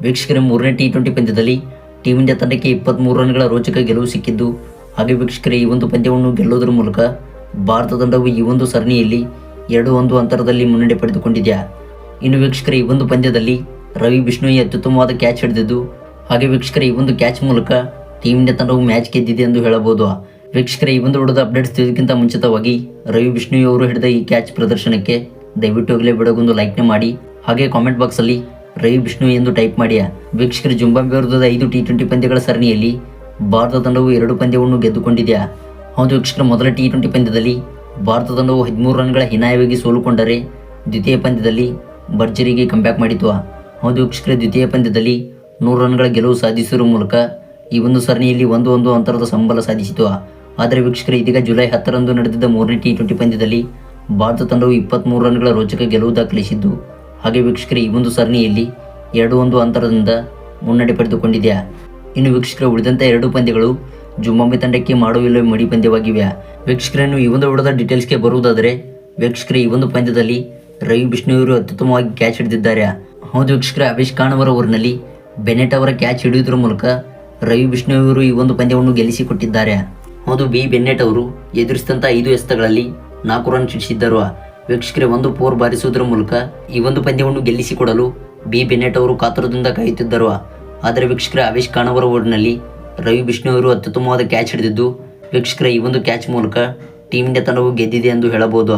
ವೀಕ್ಷಕರೇ, ಮೂರನೇ T20 ಪಂದ್ಯದಲ್ಲಿ ಟೀಮ್ ಇಂಡಿಯಾ ತಂಡಕ್ಕೆ 23 ರನ್ಗಳ ರೋಚಕ ಗೆಲುವು ಸಿಕ್ಕಿದ್ದು. ಹಾಗೆ ವೀಕ್ಷಕರೇ, ಈ ಒಂದು ಪಂದ್ಯವನ್ನು ಗೆಲ್ಲುವುದರ ಮೂಲಕ ಭಾರತ ತಂಡವು ಈ ಒಂದು ಸರಣಿಯಲ್ಲಿ 2-1 ಅಂತರದಲ್ಲಿ ಮುನ್ನಡೆ ಪಡೆದುಕೊಂಡಿದೆ. ಇನ್ನು ವೀಕ್ಷಕರೇ, ಈ ಒಂದು ಪಂದ್ಯದಲ್ಲಿ ರವಿ ಬಿಷ್ಣೋಯಿ ಅತ್ಯುತ್ತಮವಾದ ಕ್ಯಾಚ್ ಹಿಡಿದಿದ್ದು. ಹಾಗೆ ವೀಕ್ಷಕರೇ, ಈ ಒಂದು ಕ್ಯಾಚ್ ಮೂಲಕ ಟೀಮ್ ಇಂಡಿಯಾ ತಂಡವು ಮ್ಯಾಚ್ ಗೆದ್ದಿದೆ ಎಂದು ಹೇಳಬಹುದು. ವೀಕ್ಷಕರೇ, ಈ ಒಂದು ಹೊಡೆದ ಅಪ್ಡೇಟ್ಸ್ ತಿಳಿದಕ್ಕಿಂತ ಮುಂಚಿತವಾಗಿ ರವಿ ಬಿಷ್ಣೋಯಿ ಅವರು ಹಿಡಿದ ಈ ಕ್ಯಾಚ್ ಪ್ರದರ್ಶನಕ್ಕೆ ದಯವಿಟ್ಟು ಆಗಲೇ ಬಿಡಗೊಂದು ಲೈಕ್ನ ಮಾಡಿ. ಹಾಗೆ ಕಾಮೆಂಟ್ ಬಾಕ್ಸ್ ಅಲ್ಲಿ ರವಿ ಬಿಷ್ಣೋಯಿ ಎಂದು ಟೈಪ್ ಮಾಡಿ. ವೀಕ್ಷಕರು, ಜಿಂಬಾಬ್ವೆ ವಿರುದ್ಧದ 5 T20 ಪಂದ್ಯಗಳ ಸರಣಿಯಲ್ಲಿ ಭಾರತ ತಂಡವು 2 ಪಂದ್ಯವನ್ನು ಗೆದ್ದುಕೊಂಡಿದೆ. ಹೌದು ವೀಕ್ಷಕರು, ಮೊದಲ T20 ಪಂದ್ಯದಲ್ಲಿ ಭಾರತ ತಂಡವು 13 ರನ್ಗಳ ಹೀನಾಯವಾಗಿ ಸೋಲುಕೊಂಡರೆ ದ್ವಿತೀಯ ಪಂದ್ಯದಲ್ಲಿ ಭರ್ಜರಿಗೆ ಕಂಬ್ಯಾಕ್ ಮಾಡಿತು. ಹೌದು ವೀಕ್ಷಕರೇ, ದ್ವಿತೀಯ ಪಂದ್ಯದಲ್ಲಿ 100 ರನ್ಗಳ ಗೆಲುವು ಸಾಧಿಸುವ ಮೂಲಕ ಈ ಒಂದು ಸರಣಿಯಲ್ಲಿ 1-1 ಅಂತರದ ಸಂಬಲ ಸಾಧಿಸಿತು. ಆದರೆ ವೀಕ್ಷಕರೇ, ಇದೀಗ ಜುಲೈ 10ರಂದು ನಡೆದಿದ್ದ ಮೂರನೇ T20 ಪಂದ್ಯದಲ್ಲಿ ಭಾರತ ತಂಡವು 23 ರನ್ಗಳ ರೋಚಕ ಗೆಲುವು ದಾಖಲಿಸಿದ್ದು. ಹಾಗೆ ವೀಕ್ಷಕರೇ, ಈ ಒಂದು ಸರಣಿಯಲ್ಲಿ 2-1 ಅಂತರದಿಂದ ಮುನ್ನಡೆ ಪಡೆದುಕೊಂಡಿದೆ. ಇನ್ನು ವೀಕ್ಷಕರೇ, ಉಳಿದಂಥ 2 ಪಂದ್ಯಗಳು ಜಿಂಬಾಬ್ವೆ ತಂಡಕ್ಕೆ ಮಾಡುವಿಲ್ಲ ಮಡಿ ಪಂದ್ಯವಾಗಿವೆ. ವೀಕ್ಷಕರನ್ನು ಈ ಒಂದು ಹೊಡೆದ ಡೀಟೇಲ್ಸ್ಗೆ ಬರುವುದಾದರೆ ವೀಕ್ಷಕರೇ, ಈ ಒಂದು ಪಂದ್ಯದಲ್ಲಿ ರವಿ ಬಿಷ್ಣೋಯಿ ಅವರು ಅತ್ಯುತ್ತಮವಾಗಿ ಕ್ಯಾಚ್ ಹಿಡಿದಿದ್ದಾರೆ. ಹೌದು ವೀಕ್ಷಕರೇ, ಅವೇಶ್ ಖಾನ್ ಅವರ ಓವರ್ನಲ್ಲಿ ಬೆನೆಟ್ ಅವರ ಕ್ಯಾಚ್ ಹಿಡಿಯುವುದರ ಮೂಲಕ ರವಿ ಬಿಷ್ಣೋಯಿ ಅವರು ಈ ಒಂದು ಪಂದ್ಯವನ್ನು ಗೆಲ್ಲಿಸಿಕೊಟ್ಟಿದ್ದಾರೆ. ಹೌದು, ಬಿ ಬೆನ್ನೆಟ್ ಅವರು ಎದುರಿಸಿದಂಥ 5 ಎಸೆತಗಳಲ್ಲಿ 4 ರನ್ ಸಿಡಿಸಿದ್ದರು. ವೀಕ್ಷಕರೇ, 1 4 ಬಾರಿಸುವುದರ ಮೂಲಕ ಈ ಒಂದು ಪಂದ್ಯವನ್ನು ಗೆಲ್ಲಿಸಿಕೊಡಲು ಬಿ ಬೆನ್ನೆಟ್ ಅವರು ಕಾತುರದಿಂದ ಕಾಯುತ್ತಿದ್ದರು. ಆದರೆ ವೀಕ್ಷಕರೇ, ಅವೇಶ್ ಖಾನ್ ಅವರ ಓವರ್ನಲ್ಲಿ ರವಿ ಬಿಷ್ಣೋಯಿ ಅವರು ಅತ್ಯುತ್ತಮವಾದ ಕ್ಯಾಚ್ ಹಿಡಿದಿದ್ದು. ವೀಕ್ಷಕರೇ, ಈ ಒಂದು ಕ್ಯಾಚ್ ಮೂಲಕ ಟೀಮ್ ಇಂಡಿಯಾ ತಂಡವು ಗೆದ್ದಿದೆ ಎಂದು ಹೇಳಬಹುದು.